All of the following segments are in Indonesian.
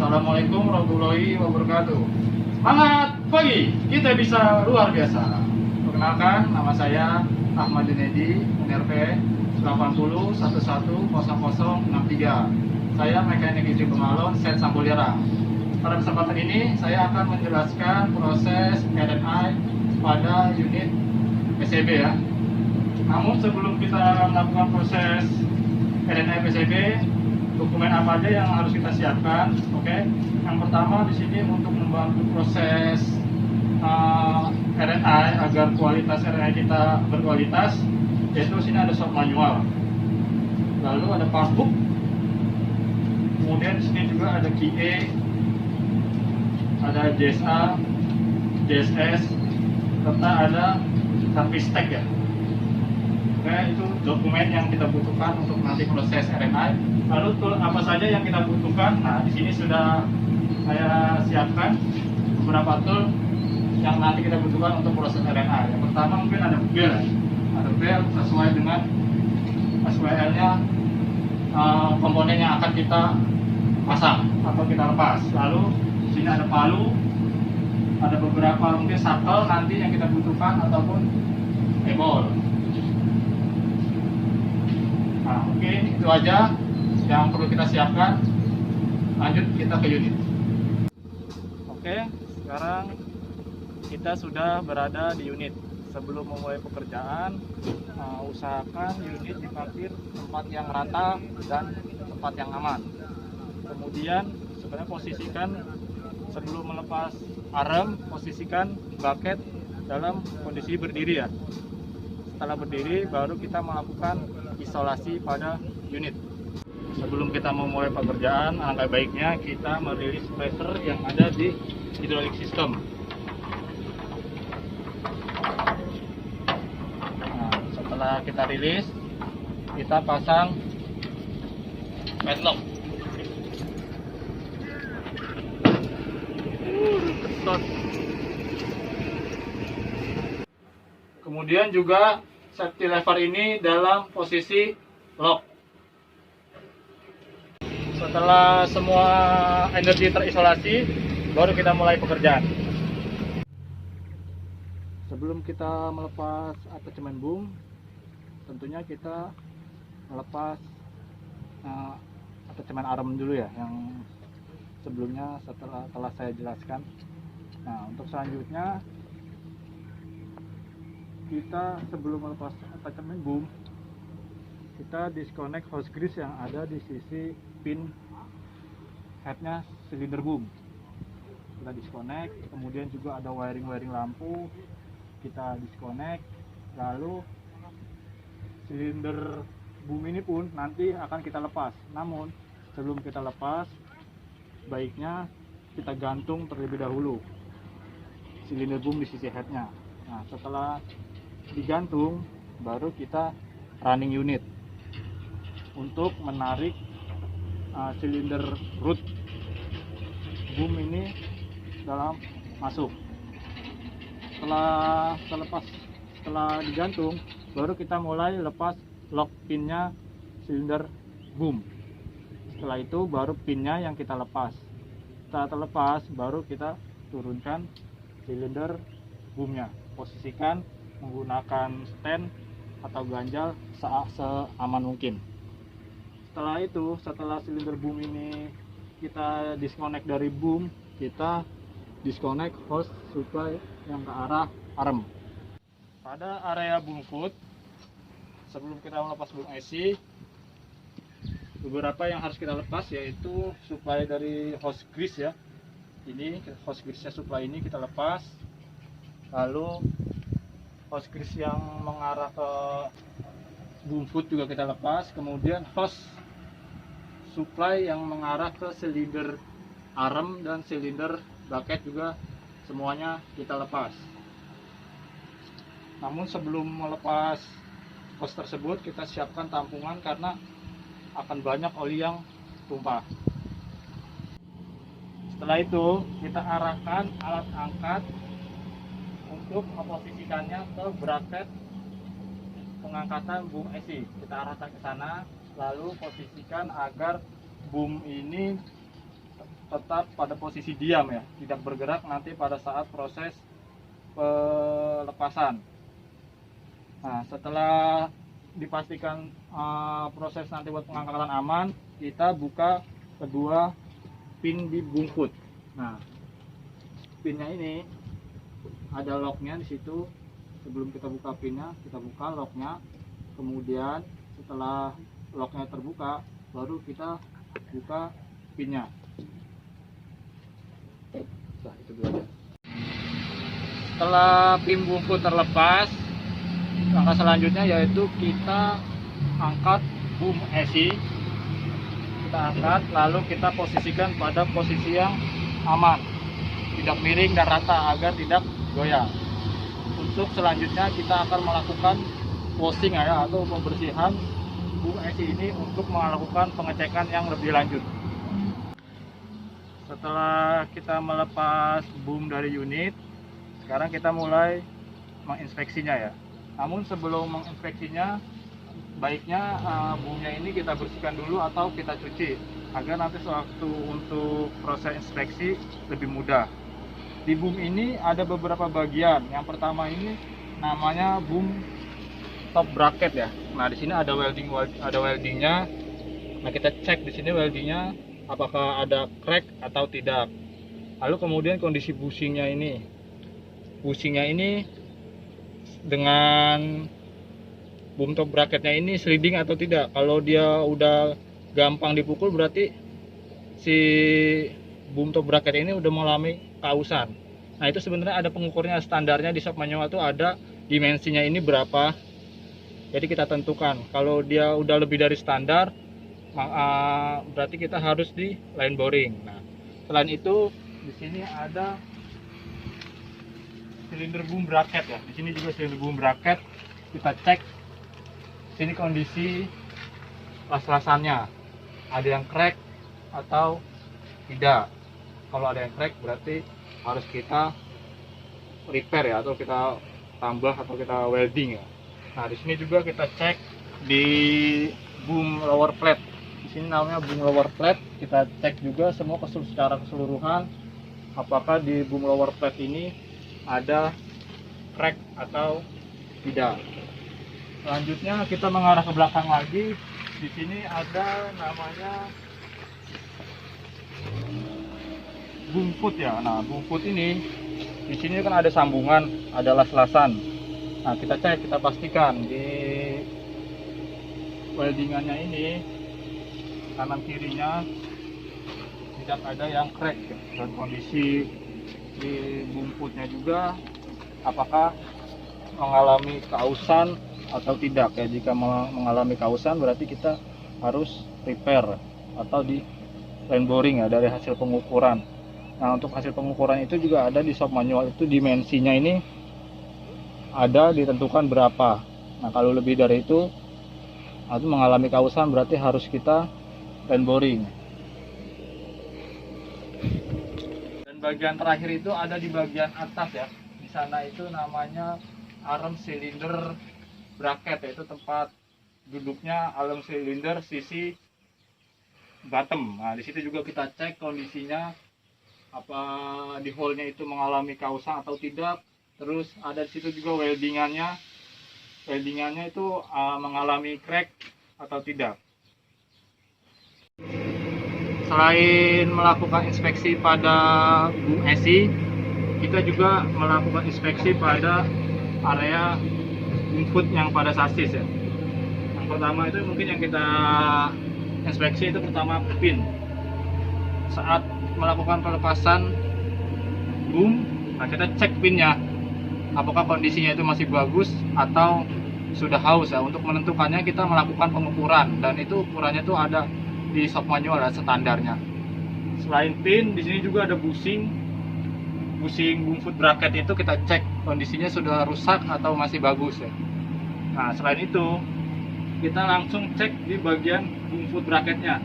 Assalamualaikum warahmatullahi wabarakatuh. Semangat pagi, kita bisa luar biasa. Perkenalkan, nama saya Ahmad Junedi, NRP 80110063. Saya mekanik industri Pemalon, Set Sambuliara. Pada kesempatan ini, saya akan menjelaskan proses RNI pada unit PCB ya. Namun sebelum kita melakukan proses RNI PCB, dokumen apa aja yang harus kita siapkan? Oke. Yang pertama di sini untuk membantu proses RNI agar kualitas RNI kita berkualitas, yaitu sini ada shop manual, lalu ada passbook, kemudian di sini juga ada QA, ada JSA, JSS, serta ada service tag ya. Oke, itu dokumen yang kita butuhkan untuk nanti proses RNI. Lalu tool apa saja yang kita butuhkan? Nah, di sini sudah saya siapkan beberapa tool yang nanti kita butuhkan untuk proses RNI. Yang pertama mungkin ada bel. Ada bel sesuai dengan SWL-nya, komponen yang akan kita pasang atau kita lepas. Lalu di sini ada palu, ada beberapa mungkin shuttle nanti yang kita butuhkan ataupun ebol. Nah, mungkin itu aja yang perlu kita siapkan. Lanjut kita ke unit. Oke, sekarang kita sudah berada di unit. Sebelum memulai pekerjaan, usahakan unit diparkir tempat yang rata dan tempat yang aman. Kemudian sebenarnya posisikan sebelum melepas arem, posisikan bucket dalam kondisi berdiri ya. Setelah berdiri baru kita melakukan isolasi pada unit. Sebelum kita memulai pekerjaan, alangkah baiknya kita merilis pressure yang ada di hydraulic system. Nah, setelah kita rilis, kita pasang padlock. Kemudian juga safety lever ini dalam posisi lock. Setelah semua energi terisolasi, baru kita mulai pekerjaan. Sebelum kita melepas attachment boom, tentunya kita melepas attachment arm dulu ya, yang sebelumnya telah saya jelaskan. Nah, untuk selanjutnya kita sebelum melepas attachment boom, kita disconnect hose grease yang ada di sisi pin headnya silinder boom. Kita disconnect, kemudian juga ada wiring lampu, kita disconnect. Lalu silinder boom ini pun nanti akan kita lepas. Namun sebelum kita lepas, baiknya kita gantung terlebih dahulu silinder boom di sisi headnya. Nah, setelah digantung, baru kita running unit untuk menarik silinder root boom ini dalam masuk. Setelah digantung, baru kita mulai lepas lock pinnya silinder boom. Setelah itu baru pinnya yang kita lepas. Setelah terlepas, baru kita turunkan silinder boomnya. Posisikan menggunakan stand atau ganjal seaman mungkin. Setelah silinder boom ini kita disconnect dari boom, kita disconnect hose supply yang ke arah arm. Pada area boom foot, sebelum kita melepas boom AC, beberapa yang harus kita lepas yaitu supply dari hose grease ya. Ini hose grease-nya, supply ini kita lepas. Lalu hose grease yang mengarah ke boom foot juga kita lepas. Kemudian hose supply yang mengarah ke silinder arm dan silinder bucket juga semuanya kita lepas. Namun sebelum melepas hose tersebut, kita siapkan tampungan karena akan banyak oli yang tumpah. Setelah itu kita arahkan alat angkat untuk memposisikannya ke bracket pengangkatan boom AC. Kita arahkan ke sana, lalu posisikan agar boom ini tetap pada posisi diam ya, tidak bergerak nanti pada saat proses pelepasan. Nah, setelah dipastikan proses nanti buat pengangkatan aman, kita buka kedua pin di bungkut. Nah, pinnya ini ada locknya di situ. Sebelum kita buka pinnya, kita buka locknya. Kemudian setelah locknya terbuka, baru kita buka pinnya. Nah, itu dulu aja. Setelah pin bungkut terlepas, langkah selanjutnya yaitu kita angkat boom esi. Kita angkat, lalu kita posisikan pada posisi yang aman, tidak miring dan rata agar tidak goyang. Untuk selanjutnya kita akan melakukan washing ya, atau pembersihan boom esi ini untuk melakukan pengecekan yang lebih lanjut. Setelah kita melepas boom dari unit, sekarang kita mulai menginspeksinya ya. Namun sebelum menginspeksinya, baiknya boomnya ini kita bersihkan dulu atau kita cuci agar nanti sewaktu untuk proses inspeksi lebih mudah. Di boom ini ada beberapa bagian. Yang pertama ini namanya boom top bracket ya. Nah, di sini ada weldingnya. Nah, kita cek di sini weldingnya apakah ada crack atau tidak. Lalu kemudian kondisi bushingnya ini. Bushingnya ini dengan boom top bracketnya ini sliding atau tidak. Kalau dia udah gampang dipukul berarti si boom top bracket ini udah mengalami kausan. Nah, itu sebenarnya ada pengukurnya, standarnya di shop manual itu ada dimensinya ini berapa. Jadi kita tentukan. Kalau dia udah lebih dari standar, berarti kita harus di line boring. Nah, selain itu di sini ada silinder boom bracket ya. Di sini juga silinder boom bracket. Kita cek sini kondisi las-lasannya. Ada yang crack atau tidak. Kalau ada yang crack berarti harus kita repair ya, atau kita tambah atau kita welding ya. Nah, di sini juga kita cek di boom lower plate. Di sini namanya boom lower plate. Kita cek juga semua secara keseluruhan apakah di boom lower plate ini ada crack atau tidak. Selanjutnya kita mengarah ke belakang lagi. Di sini ada namanya boom foot ya. Nah, boom foot ini di sini kan ada sambungan, ada las-lasan. Nah, kita cek, kita pastikan di weldingannya ini kanan kirinya tidak ada yang crack ya. Dan kondisi di boom footnya juga apakah mengalami kausan atau tidak ya. Jika mengalami kausan berarti kita harus repair atau di line boring ya dari hasil pengukuran. Nah, untuk hasil pengukuran itu juga ada di shop manual, itu dimensinya ini ada ditentukan berapa. Nah, kalau lebih dari itu mengalami kausan berarti harus kita line boring. Dan bagian terakhir itu ada di bagian atas ya. Di sana itu namanya arm silinder bracket, yaitu tempat duduknya arm silinder sisi bottom. Nah, di situ juga kita cek kondisinya apa di hole-nya itu mengalami kausan atau tidak. Terus ada di situ juga weldingannya itu mengalami crack atau tidak. Selain melakukan inspeksi pada boom esi, kita juga melakukan inspeksi pada area boom foot yang pada sasis ya. Yang pertama itu mungkin yang kita inspeksi itu pertama pin. Saat melakukan pelepasan boom, nah kita cek pinnya apakah kondisinya itu masih bagus atau sudah haus ya. Untuk menentukannya kita melakukan pengukuran, dan itu ukurannya tuh ada di shop manual ya, standarnya. Selain pin, di sini juga ada bushing boom foot bracket, itu kita cek kondisinya sudah rusak atau masih bagus ya. Nah, selain itu kita langsung cek di bagian boom foot bracketnya,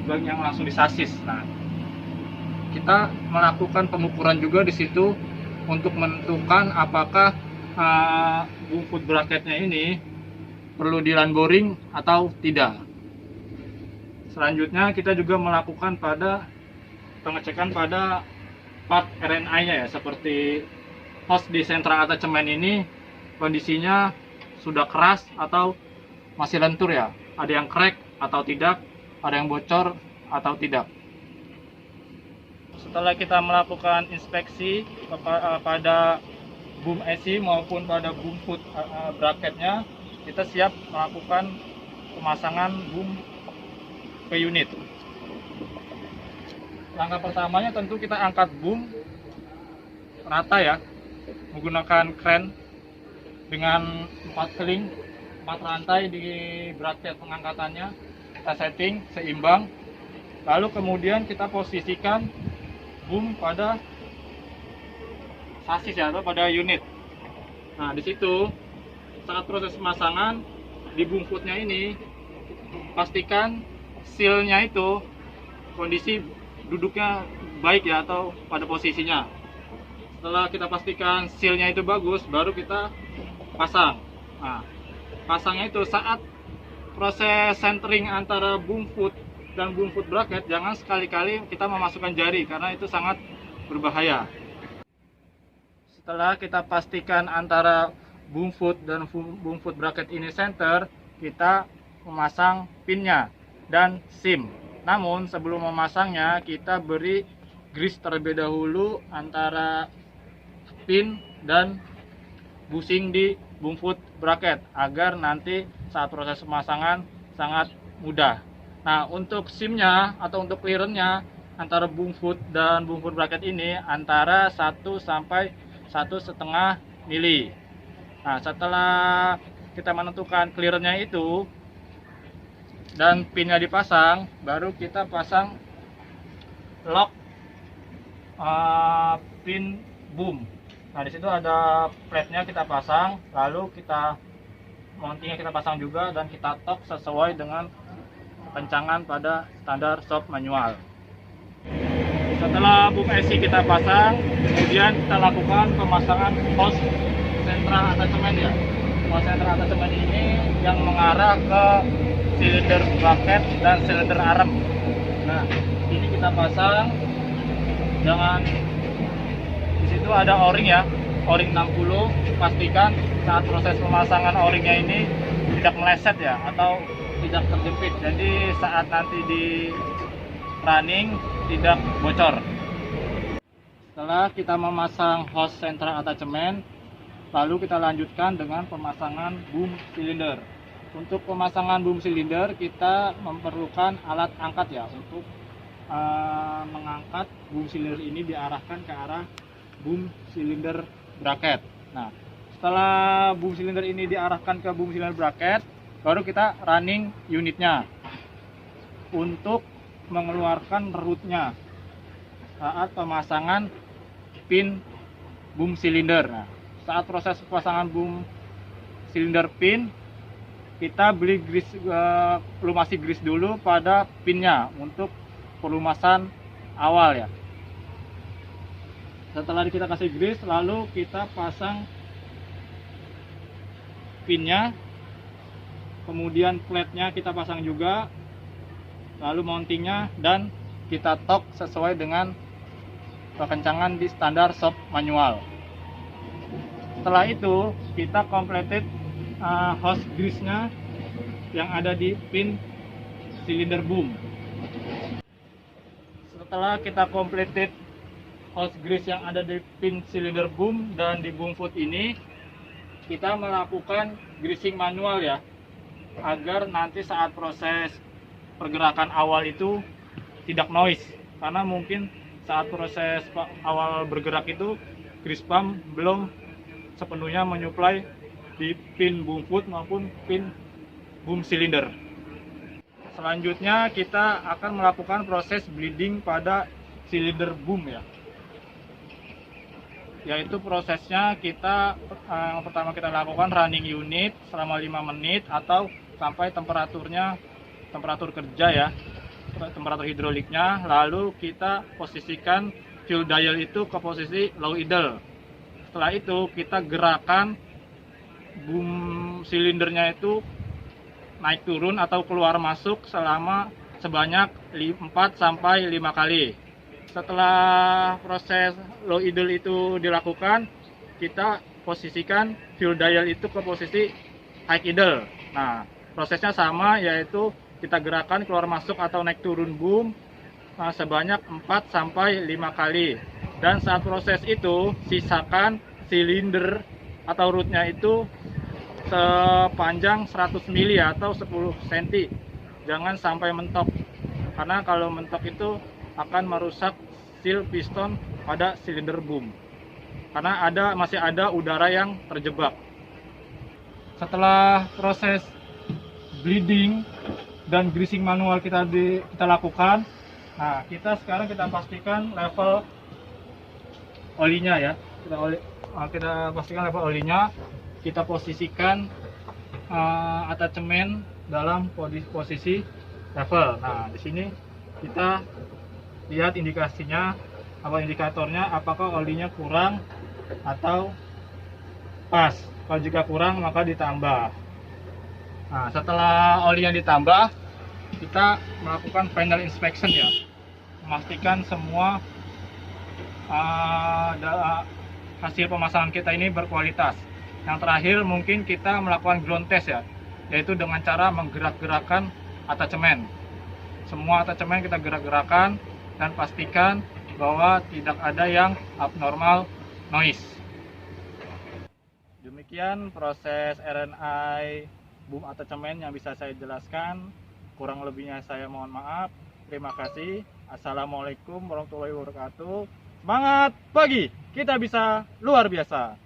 bagian yang langsung di sasis. Nah, kita melakukan pengukuran juga di situ untuk menentukan apakah boom foot bracketnya ini perlu di line boring atau tidak. Selanjutnya kita juga melakukan pada pengecekan pada part RNA-nya ya, seperti hose di central attachment ini kondisinya sudah keras atau masih lentur ya, ada yang crack atau tidak, ada yang bocor atau tidak. Setelah kita melakukan inspeksi pada boom AC maupun pada boom foot bracketnya, kita siap melakukan pemasangan boom ke unit. Langkah pertamanya tentu kita angkat boom rata ya, menggunakan kren dengan 4 seling, 4 rantai di bracket pengangkatannya, kita setting seimbang. Lalu kemudian kita posisikan boom pada sasis ya, atau pada unit. Nah, di situ saat proses pemasangan di boom footnya ini, pastikan sealnya itu kondisi duduknya baik ya, atau pada posisinya. Setelah kita pastikan sealnya itu bagus, baru kita pasang. Nah, pasangnya itu saat proses centering antara boom foot dan boom foot bracket, jangan sekali-kali kita memasukkan jari karena itu sangat berbahaya. Setelah kita pastikan antara boom foot dan boom foot bracket ini center, kita memasang pinnya dan sim. Namun sebelum memasangnya, kita beri grease terlebih dahulu antara pin dan bushing di boom foot bracket agar nanti saat proses pemasangan sangat mudah. Nah, untuk simnya atau untuk clearance-nya antara boom foot dan boom foot bracket ini antara 1 sampai 1,5 mili. Nah, setelah kita menentukan clearance-nya itu dan pinnya dipasang, baru kita pasang lock pin boom. Nah, di situ ada plate-nya kita pasang, lalu kita mountingnya kita pasang juga dan kita tok sesuai dengan kencangan pada standar shop manual. Setelah boom AC kita pasang, kemudian kita lakukan pemasangan hose central attachment ya. Hose central attachment ini yang mengarah ke silinder bracket dan silinder arm. Nah, ini kita pasang dengan di situ ada o-ring ya, o-ring 60. Pastikan saat proses pemasangan o-ringnya ini tidak meleset ya, atau tidak terjepit. Jadi saat nanti di running tidak bocor. Setelah kita memasang hose central attachment, lalu kita lanjutkan dengan pemasangan boom cylinder. Untuk pemasangan boom cylinder kita memerlukan alat angkat ya, untuk mengangkat boom cylinder ini diarahkan ke arah boom cylinder bracket. Nah, setelah boom cylinder ini diarahkan ke boom cylinder bracket, baru kita running unitnya untuk mengeluarkan rootnya saat pemasangan pin boom cylinder. Nah, saat proses pemasangan boom cylinder pin, kita beli grease, pelumasi grease dulu pada pinnya untuk pelumasan awal ya. Setelah kita kasih grease, lalu kita pasang pinnya, kemudian plate-nya kita pasang juga, lalu mountingnya, dan kita tok sesuai dengan kekencangan di standar shop manual. Setelah itu kita completed hose grease-nya yang ada di pin silinder boom. Setelah kita completed hose grease yang ada di pin silinder boom dan di boom foot ini, kita melakukan greasing manual ya, agar nanti saat proses pergerakan awal itu tidak noise, karena mungkin saat proses awal bergerak itu grease pump belum sepenuhnya menyuplai di pin boom foot maupun pin boom cylinder. Selanjutnya kita akan melakukan proses bleeding pada silinder boom ya, yaitu prosesnya kita yang pertama kita lakukan running unit selama 5 menit atau sampai temperatur kerja ya, temperatur hidroliknya. Lalu kita posisikan fuel dial itu ke posisi low idle. Setelah itu kita gerakan boom silindernya itu naik turun atau keluar masuk selama sebanyak 4 sampai 5 kali. Setelah proses low idle itu dilakukan, kita posisikan fuel dial itu ke posisi high idle. Nah, prosesnya sama, yaitu kita gerakan keluar masuk atau naik turun boom sebanyak 4 sampai 5 kali. Dan saat proses itu, sisakan silinder atau rootnya itu sepanjang 100 mili atau 10 cm. Jangan sampai mentok, karena kalau mentok itu akan merusak seal piston pada silinder boom, karena masih ada udara yang terjebak. Setelah proses bleeding dan greasing manual kita lakukan, nah sekarang kita pastikan level olinya ya. Kita pastikan level olinya, kita posisikan attachment dalam posisi level. Nah, di sini kita lihat indikatornya, apakah olinya kurang atau pas. Kalau jika kurang, maka ditambah. Nah, setelah oli yang ditambah, kita melakukan final inspection ya, memastikan semua hasil pemasangan kita ini berkualitas. Yang terakhir mungkin kita melakukan ground test ya, yaitu dengan cara menggerak-gerakkan attachment. Semua attachment kita gerak-gerakan dan pastikan bahwa tidak ada yang abnormal noise. Demikian proses RNI boom attachment yang bisa saya jelaskan. Kurang lebihnya saya mohon maaf. Terima kasih. Assalamualaikum warahmatullahi wabarakatuh. Semangat pagi, kita bisa luar biasa.